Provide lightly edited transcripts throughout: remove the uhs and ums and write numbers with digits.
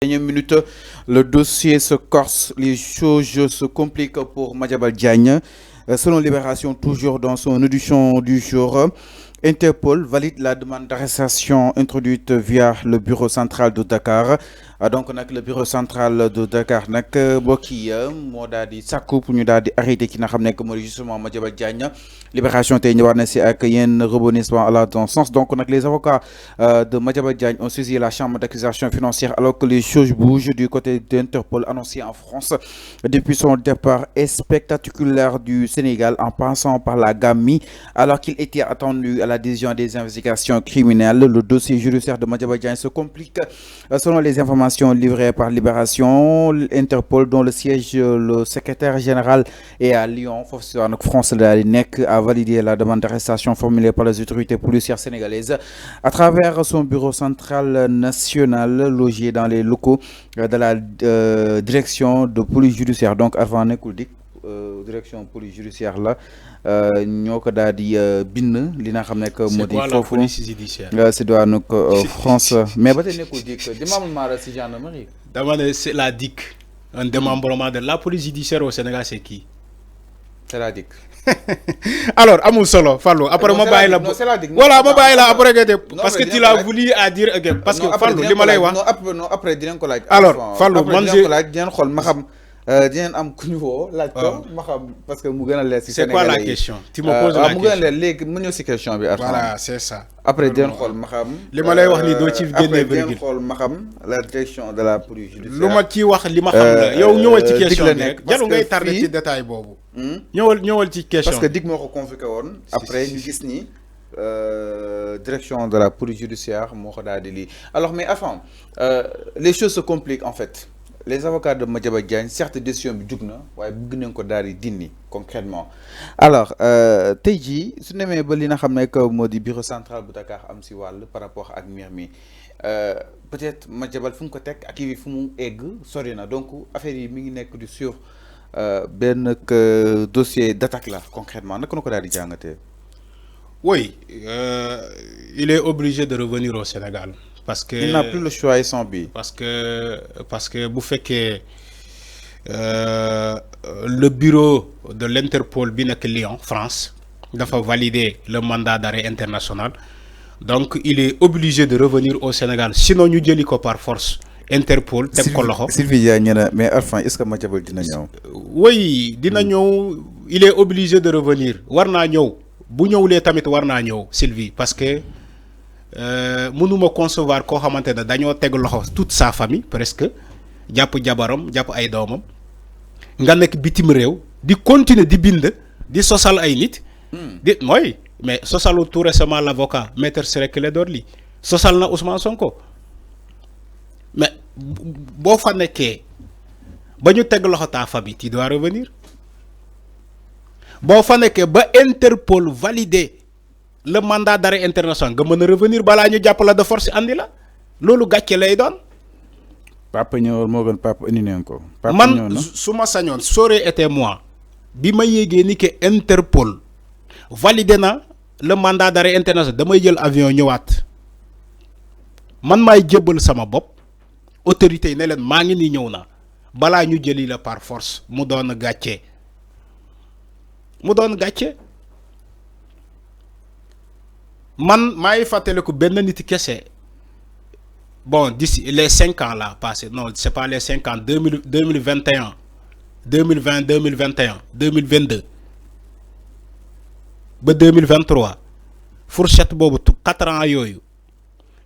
Dernière minute, le dossier se corse, les choses se compliquent pour Madiambal Diagne. Selon Libération, toujours dans son audition du jour, Interpol valide la demande d'arrestation introduite via le bureau central de Dakar. Donc le bureau central de Dakar nag mbokk yi moo daal di sàkku pour ñu daal di arrêté ki nga xam ne mooy justement Madiambal Diagne. Libération tey ñëwaat na si ak yenn rebondissement à la dans sens. Donc les avocats de Madiambal Diagne ont saisi la chambre d'accusation financière alors que les choses bougent du côté d'Interpol annoncé en France depuis son départ spectaculaire du Sénégal en passant par la Gambie alors qu'il était attendu à la décision des investigations criminelles. Le dossier judiciaire de Madiambal Diagne se complique selon les informations livrées par Libération. Interpol, dont le siège, le secrétaire général est à Lyon, France a validé la demande d'arrestation formulée par les autorités policières sénégalaises à travers son bureau central national logé dans les locaux de la direction de police judiciaire. Donc avant Nekoudik, direction police judiciaire là ñoo ko daal di bind li nga xam ne que moo di foofu si doon France mais ba tey nekkul DIC démembrement si gendarmerie. dama ne c'est la DIC, un démembrement de la police judiciaire au Sénégal. C'est qui? C'est la DIC. Alors amul solo Fallou après ma bàyyi la voilà ma bàyyi la après parce que tu l'as voulu à dire parce que Fallou li ma lay wax non après dinañ ko laaj. Alors Fallou man dinañ ko laaj dinañ xool ma xam dinañ am ku ñu woo laaj ko ma xam parce que mu gën a leer si c'est quoi la question? Tu me poses la question. mu gën a leer léegi mu ñëw si question bi. Voilà c'est ça. Après dinañ xool ma xam li ma lay wax ni doo ci génne virgule. dinañ xool ma xam la direction de la police judiciaire. lu ma ci wax li ma xam la yow ñëwal ci question bi rek jarul ngay tardé ci détail boobu. ñëwal ci question parce que DIC moo ko convoqué woon après ñu gis ni direction de la police judiciaire moo ko daal di lii. Alors mais avant les choses se compliquent en fait. Les avocats de Madiambal Diagne certes décision bi jug na waaye bëgg nañ ko daal di dindi concrètement. Alors tey jii su demee ba li nga xam ne que moo di bureau central bu Dakar am si wàll par rapport ak mbir mi peut-être Madiambal fu mu ko teg ak yi fu mu egg sori na donc affaire yi mi ngi nekk du sur benn dossier d'attaque là concrètement naka na ko daal di jàngatee. Oui, il est obligé de revenir au Sénégal. Parce que, il n'a plus le choix et son but. Parce que vous faites que le bureau de l'Interpol Binek Lyon, France, doit valider le mandat d'arrêt international. Donc, il est obligé de revenir au Sénégal. Sinon, nous disons par force. Interpol, Sylvie, mais enfin, est-ce que Madiambal dina ñëw? Oui, dina ñëw, il est obligé de revenir. Warna ñëw. Bu ñëwulee tamit warna ñëw, Sylvie, parce que mënuma concevoir koo xamante ne dañoo teg loxo toute sa famille presque jàpp jabaram jàpp ay doomam nga nekk bitim réew di continuer di bind di sosal ay nit. di mooy mais sosalu tout récemment l'avocat maître Ciré Clédor Ly sosal na Ousmane Sonko mais boo fa nekkee ba ñu teg loxo ta famille tu dois revenir boo fa nekkee ba Interpol validé le mandat d'arrêt international nga mën a revenir balaa ñu jàpp la de force andi la loolu gàcce lay doon. Papa ñëwal moo gën papa indi neen ko. man su ma sañoon ça aurait été moi bi ma yéegee ni que Interpol validé na le mandat d'arrêt international damay jël avion ñëwaat man maay jébbal sama bopp autorité yi ne leen maa ngi nii ñëw na balaa ñu jëli la par force mu doon gàcce man maay fàttaliku benn nit kese bon d'ici les 5 ans là passé non c'est pas les 5 ans 2021 2020 2021 2022 ba 2023 fourchette boobu 4 ans yooyu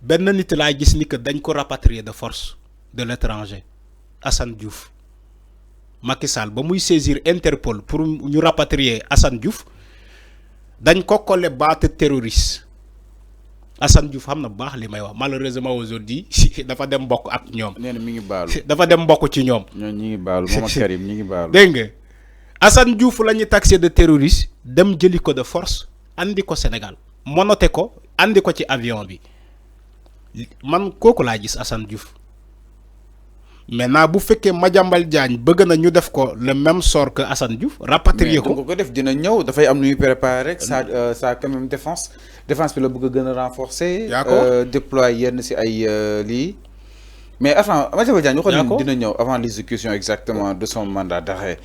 benn nit laa gis ni que dañ ko rapatrier de force de l'étranger Assane Diouf Macky Sall ba muy saisir Interpol pour ñu rapatrier Assane Diouf dañ ko collé baate terroriste Assane Diouf xam na baax li may wax malheureusement aujourd'hui dafa dem bokk ak ñoom. nee na mi ngi baalu dafa dem bokk ci ñoom. ñoo ñi ngi baalu moom ak Karim ñi ngi baalu. dégg nga Assane Diouf la ñu taxé de terroriste dem jëli ko de force andi ko Sénégal monoté ko andi ko ci avion bi man kooku laa gis Assane Diouf maintenant bu fekkee Madiambal Diagne bëgg na ñu def ko le même sort que Assane Diouf rapatrier ko. mais ko def dina ñëw dafay am nu ñuy préparer rek ça quand même défense bi la bëgg a gën a renforcer. déployer yenn si ay lii mais enfin Madiambal Diagne waxoon D'accord. dina ñëw avant l'exécution exactement de son mandat d'arrêt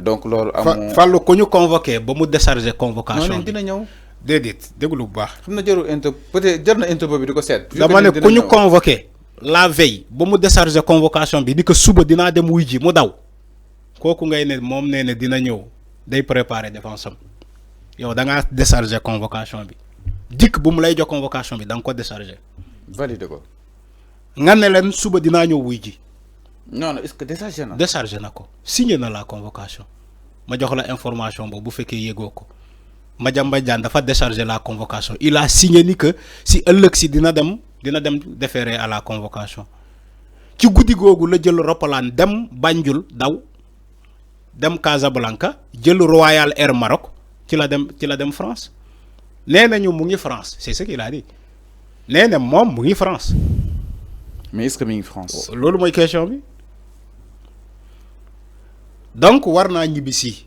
donc loolu amoo Fallou ko ñu convoqué ba mu décharger convocation non dina ñëw déedéet déglu bu baax. xam na jarul inter peut-être jar na interview bi di ko seet dama ne ku ñu convoqué la veille ba mu décharger convocation bi ni ko suba dinaa dem wuy ji mu daw kooku ngay ne moom nee ne dina ñëw day préparer défense am yow da ngaa décharger convocation bi dikk bu mu lay jox convocation bi da nga ko décharger. validé ko nga ne leen suba dinaa ñëw wuy ji. non est-ce que déchargé na. déchargé na ko signé na la convocation ma jox la information boobu bu fekkee yëgoo ko Madiambal Diagne dafa décharger la convocation il a signé ni que si ëllëg si dina dem déférer à la convocation ci guddi googu la jël roppalaan dem Banjul daw dem Casablanca jël Royal Air Maroc ci la dem France nee nañu mu ngi France c'est ce qu'il a dit nee na moom mu ngi France. mais est-ce que mi ngi France. loolu mooy question bi. donc war naa ñibbisi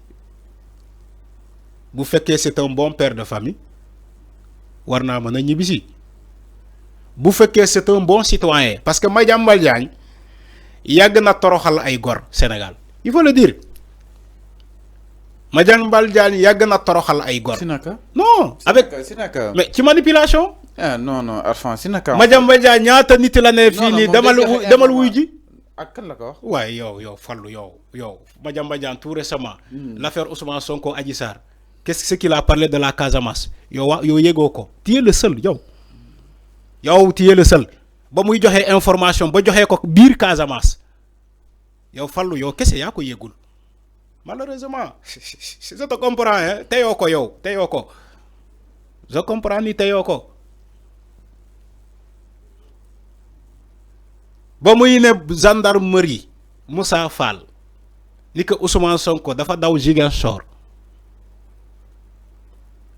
bu fekkee c'est un bon père de famille war naa mën a ñibbisi bu fekkee c'est un bon citoyen parce que Madiambal Diagne yàgg na toroxal ay gor Sénégal il faut le dire Madiambal Diagne yàgg na toroxal ay gor. Sinaka. non avec Sinaka. mais ci manipulation. ah non Arfan Sinaka. Madiambal Diagne ñaata nit la ne fii nii demal wuy ji. ak kan la ko wax. waaye yow Fallou yow Madiambal Diagne tout récemment. l'affaire Ousmane Sonko Adji Sarr. Qu'est-ce qu'il a parlé de la Casamance yow yégoo ko. tu es le seul yow tu es le seul ba muy joxe information ba joxe ko biir Casamance yow Fallou yow kese yaa ko yégul malheureusement je te comprends hein teyoo ko je comprends ni teyoo ko ba muy ne gendarmerie Moussa Fall ni que Ousmane Sonko dafa daw Ziguinchor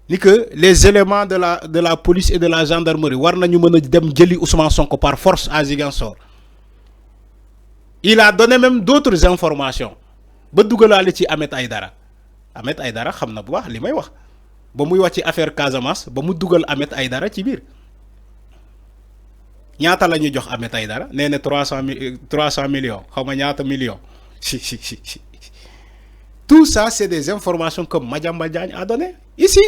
ni que les éléments de la police et de la gendarmerie war nañu mën a dem jëli Ousmane Sonko par force à Ziguinchor il a donné même d'autres informations ba dugalaale ci Ahmed Aïdara xam na bu baax li may wax ba muy wax ci affaire Casamance ba mu dugal Ahmed Aïdara ci biir ñaata la ñu jox Ahmed Aïdara nee na 300 millions xaw ma ñaata millions tout ça c'est des informations que Madiambal Diagne a donné ici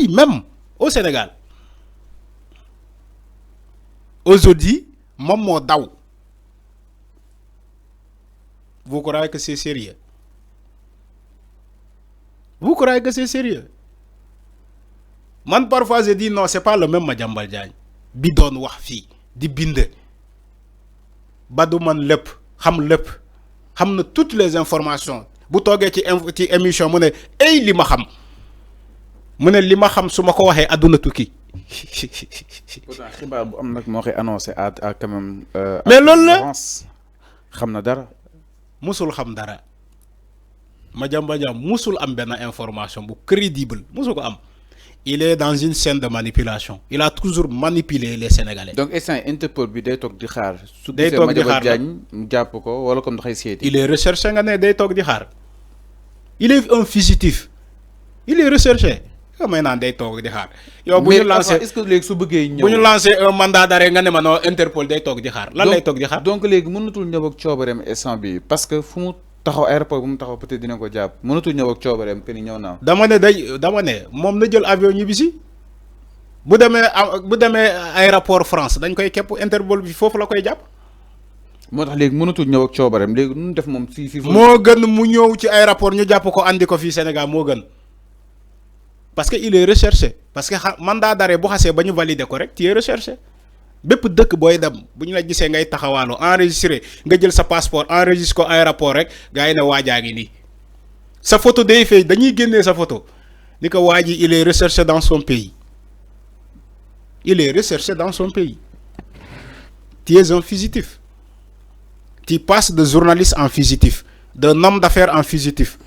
même au Sénégal aujourd'hui moom moo daw. Vous croyez que c'est sérieux? Man parfois je dis non, c'est pas le même Madiambal Diagne bi doon wax fii di bind ba du man lépp xam na toutes les informations bu toogee ci émission mu ne ay li ma xam mu ne li ma xam su ma ko waxee àdduna tukki. pourtant xibaar bu am nag moo koy annoncé à quand même. mais loolu la xam na dara. musul xam dara Madiambal Diagne musul am benn information bu crédible musul ko am il est dans une scène de manipulation il a toujours manipulé les Sénégalais. donc instant Interpol bi day toog di xaar. day toog di xaar Madiambal Diagne mu jàpp ko wala comme dafay seeti. il est recherché nga ne day toog di xaar il est un fugitif il est recherché nga may naan day toog di xaar. yow bu ñu lancé est-ce que léegi su bëggee ñëw. bu ñu lancé un mandat d'arrêt nga ne ma non Interpol day toog di xaar. lan lay toog di xaar donc léegi mënatul ñëw ak coobareem instant bi parce que fu mu taxaw aéroport bu mu taxaw peut-être dina ko jàpp mënatul ñëw ak coobareem que ni ñëw naa. dama ne moom na jël avion ñibbisi bu demee aéroport France dañ koy képp Interpol bi foofu la koy jàpp. moo tax léegi mënatul ñëw ak coobareem léegi nu def moom fii. moo gën mu ñëw ci aéroport ñu jàpp ko andi ko fii Sénégal moo gën. parce que il est recherché parce que mandat d'arrêt bu xasee ba ñu valider ko rek tu es recherché bépp dëkk booy dem bu ñu la gisee ngay taxawaaloo enregistré nga jël sa passeport enregistré ko aéroport rek gars yi ne waajaa ngi nii sa photo day fay dañuy génnee sa photo ni ko waa ji il est recherché dans son pays tu es un fugitif tu passes de journaliste en fugitif d'un homme d'affaires en fugitif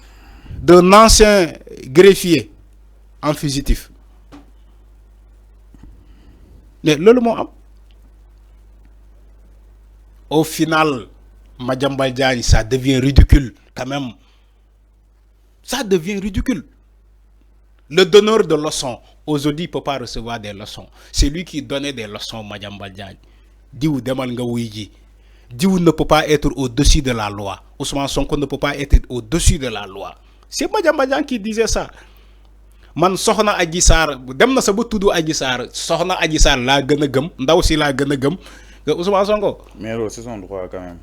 d'un ancien greffier en fugitif mais loolu moo am au final Madiambal Diagne ça devient ridicule quand même ça devient ridicule le donneur de leçons aujourd'hui peut pas recevoir des leçons c'est lui qui donnait des leçons Madiambal Diagne diw demal nga wuy ji diw ne peut pas être au-dessus de la loi Ousmane Sonko ne peut pas être au-dessus de la loi c'est Madiambal Diagne qui disait ça man soxna Adji Sarr dem na sa ba tudd Adji Sarr soxna Adji Sarr laa gën a gëm ndaw si laa gën a gëm nga Ousmane Sonko. mais c'est son droit quand même.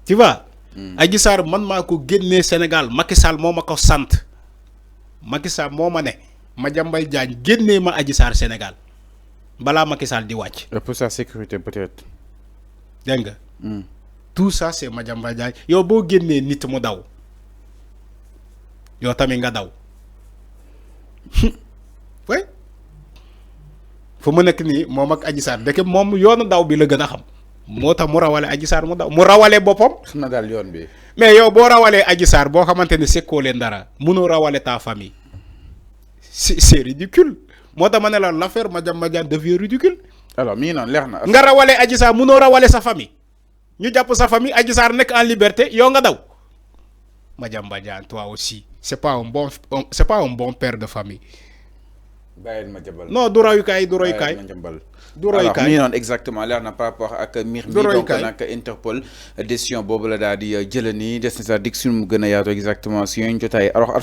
tu vois. Adji Sarr man maa ko génnee Sénégal Macky Sall moo ma ko sant Macky Sall moo ma ne Madiambal Diagne génnee ma Adji Sarr Sénégal balaa Macky Sall di wàcc. pour sa sécurité peut-être. dégg nga. tout ça c'est Madiambal Diagne yow boo génnee nit mu daw yow tamit nga daw. oui fu mu nekk nii moom ak Adji Sarr dëkk moom yoonu daw bi la gën a xam moo tax mu rawale Adji Sarr mu daw mu rawale boppam. xam na daal yoon bi. mais yow boo rawalee Adji Sarr boo xamante ne sekkoo leen dara mënoo rawale ta famille c'est ridicule moo tax ma ne la l'affaire Madiambal Diagne devient ridicule. alors mii noonu leer na. nga rawale Adji Sarr mënoo rawale sa famille ñu jàpp sa famille Adji Sarr nekk en liberté yow nga daw Madiambal Diagne toi aussi. C'est pas un bon père de famille. Non, du royukaay. Alors mi noonu exactement leer na par rapport ak mbir mi donc nag Interpol décision boobu la daal di jël nii des na sa dig suñu mu gën a yaatu exactement si yooyu jotaay alors